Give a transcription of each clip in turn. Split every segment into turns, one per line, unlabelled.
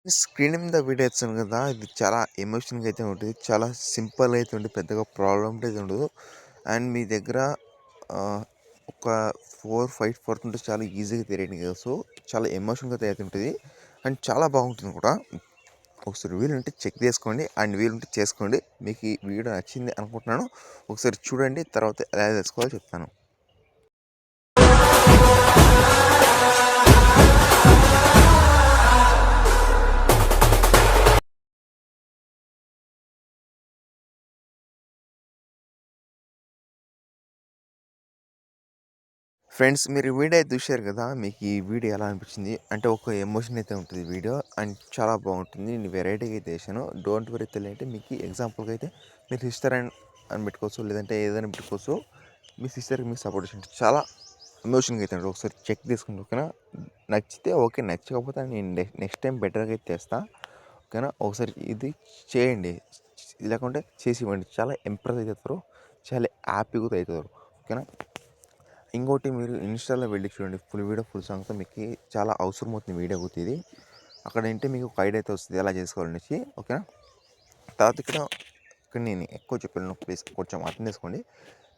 Screen మీద video ఇచ్చాను కదా! ఇది చాలా ఎమోషన్‌గా అయితే ఉంటది. చాలా సింపుల్ అయితే ఉంటది. పెద్దగా ప్రాబ్లమ్ అయితే ఉండదు. అండ్ మీ దగ్గర ఒక 4, 5 పడుతుంటే చాలా ఈజీగా రీడింగ్ సో, చాలా ఎమోషన్‌గా అయితే ఉంటది. అండ్ చాలా బాగుంటుంది కూడా. ఒకసారి వీలుంటే చెక్ చేసుకోండి. అండ్ వీలుంటే చేసుకోండి. మీకు ఈ వీడియో నచ్చింది అనుకుంటున్నాను. ఒకసారి చూడండి. తర్వాత ఎలా చేసుకోవాలో చెప్తాను. ఫ్రెండ్స్, మీరు వీడియో అయితే చూశారు కదా! మీకు ఈ వీడియో ఎలా అనిపించింది? అంటే ఒక ఎమోషన్ అయితే ఉంటుంది వీడియో. అండ్ చాలా బాగుంటుంది. నేను వెరైటీగా అయితే చేశాను. డోంట్ వరీ తెలియంటే మీకు ఎగ్జాంపుల్‌గా అయితే మీ సిస్టర్ అని పెట్టుకోవచ్చు. లేదంటే ఏదైనా పెట్టుకోవచ్చు. మీ సిస్టర్‌కి మీకు సపోర్ట్ చేసి చాలా ఎమోషన్‌గా అయితే ఉంటుంది. ఒకసారి చెక్ చేసుకోండి. ఓకేనా? నచ్చితే ఓకే. నచ్చకపోతే నేను నెక్స్ట్ టైం బెటర్‌గా అయితే చేస్తా. ఓకేనా? ఒకసారి ఇది చేయండి. లేకుంటే చేసి ఇవ్వండి. చాలా ఇంప్రెస్ అవుతారు. చాలా హ్యాపీగా కూడా అవుతారు. ఓకేనా? ఇంకోటి మీరు ఇన్‌స్టాలో వెళ్ళి చూడండి. ఫుల్ వీడియో, ఫుల్ సాంగ్‌తో మీకు చాలా అవసరం అవుతుంది వీడియో అయితే ఇది. అక్కడ వింటే మీకు ఒక ఐడియా అయితే వస్తుంది ఎలా చేసుకోవాలనేసి. ఓకేనా? తర్వాత ఇక్కడ నేను ఎక్కువ చెప్పాను ప్లీజ్ కొంచెం అర్థం చేసుకోండి.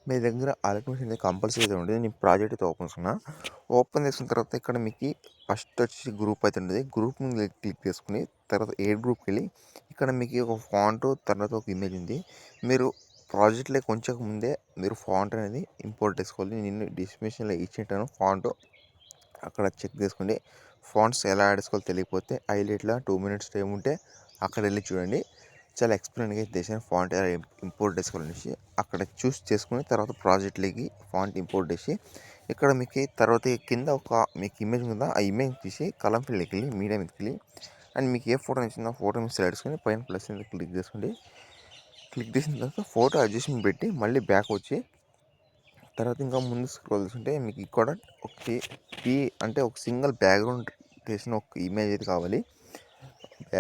మీ దగ్గర ఎలక్ట్రిక్ అయితే కంపల్సరీ అయితే ఉంటుంది. నేను ప్రాజెక్ట్ అయితే ఓపెన్ చేసుకున్నా. ఓపెన్ చేసిన తర్వాత ఇక్కడ మీకు ఫస్ట్ వచ్చేసి గ్రూప్ అయితే ఉంటుంది. గ్రూప్ మీద క్లిక్ చేసుకుని తర్వాత ఏ గ్రూప్కి వెళ్ళి ఇక్కడ మీకు ఒక ఫాంట్ తర్వాత ఒక ఇమేజ్ ఉంది. మీరు ప్రాజెక్ట్లో కొంచెం ముందే మీరు ఫాంట్ అనేది ఇంపోర్ట్ చేసుకోవాలి. నేను డిస్క్రిప్షన్లో ఇచ్చేటాను ఫాంట్. అక్కడ చెక్ చేసుకోండి. ఫాంట్స్ ఎలా యాడ్ చేసుకోవాలో తెలియకపోతే హైలైట్లో 2 మినిట్స్ టైం ఉంటే అక్కడ వెళ్ళి చూడండి. చాలా ఎక్స్ప్లెయిన్గా చేశాను ఫాంట్ ఎలా ఇంపోర్ట్ చేసుకోవాలనేసి. అక్కడ చూస్ చేసుకుని తర్వాత ప్రాజెక్ట్లోకి ఫాంట్ ఇంపోర్ట్ చేసి ఇక్కడ మీకు తర్వాత కింద ఒక మీకు ఇమేజ్ ఉందా ఆ ఇమేజ్ తీసి కలం ఫీల్డ్కి వెళ్ళి మీడియా మీదకి వెళ్ళి అండ్ మీకు ఏ ఫోటో నచ్చిందో ఆ ఫోటో మీద సెలెక్ట్ చేసుకొని పైన ప్లస్ మీద క్లిక్ చేసుకోండి. క్లిక్ చేసిన తర్వాత ఫోటో అడ్జస్ట్మెంట్ పెట్టి మళ్ళీ బ్యాక్ వచ్చి తర్వాత ఇంకా ముందు స్క్రోల్ చేస్తుంటే మీకు ఇక్కడ ఒక టీ అంటే ఒక సింగిల్ బ్యాక్గ్రౌండ్ చేసిన ఒక ఇమేజ్ అయితే కావాలి.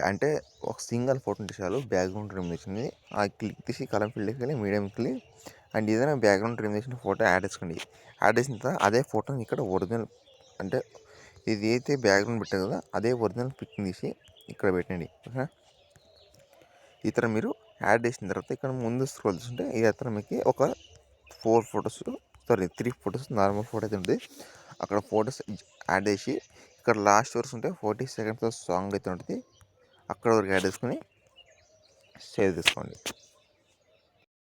అంటే ఒక సింగిల్ ఫోటో ఉంటే చాలు బ్యాక్గ్రౌండ్ రిమూవ్ చేసింది. ఆ క్లిక్ తీసి కలం ఫీల్డ్కి వెళ్ళి మీడియంకి వెళ్ళి అండ్ ఏదైనా బ్యాక్గ్రౌండ్ రిమూవ్ చేసిన ఫోటో యాడ్ చేసుకోండి. యాడ్ చేసిన తర్వాత అదే ఫోటోని ఇక్కడ ఒరిజినల్ అంటే ఇది అయితే బ్యాక్గ్రౌండ్ పెట్టారు కదా అదే ఒరిజినల్ పిక్ని తీసి ఇక్కడ పెట్టండి. ఓకే, ఈ తర్వాత మీరు యాడ్ చేసిన తర్వాత ఇక్కడ ముందు స్క్రోల్ చేస్తుంటే ఈ తర్వాత మీకు ఒక 3 ఫొటోస్ నార్మల్ ఫోటో అయితే ఉంటుంది. అక్కడ ఫొటోస్ యాడ్ చేసి ఇక్కడ లాస్ట్ వరకు ఉంటే 40 సెకండ్స్ సాంగ్ అయితే ఉంటుంది. అక్కడ వరకు యాడ్ చేసుకొని సేవ్ చేసుకోండి.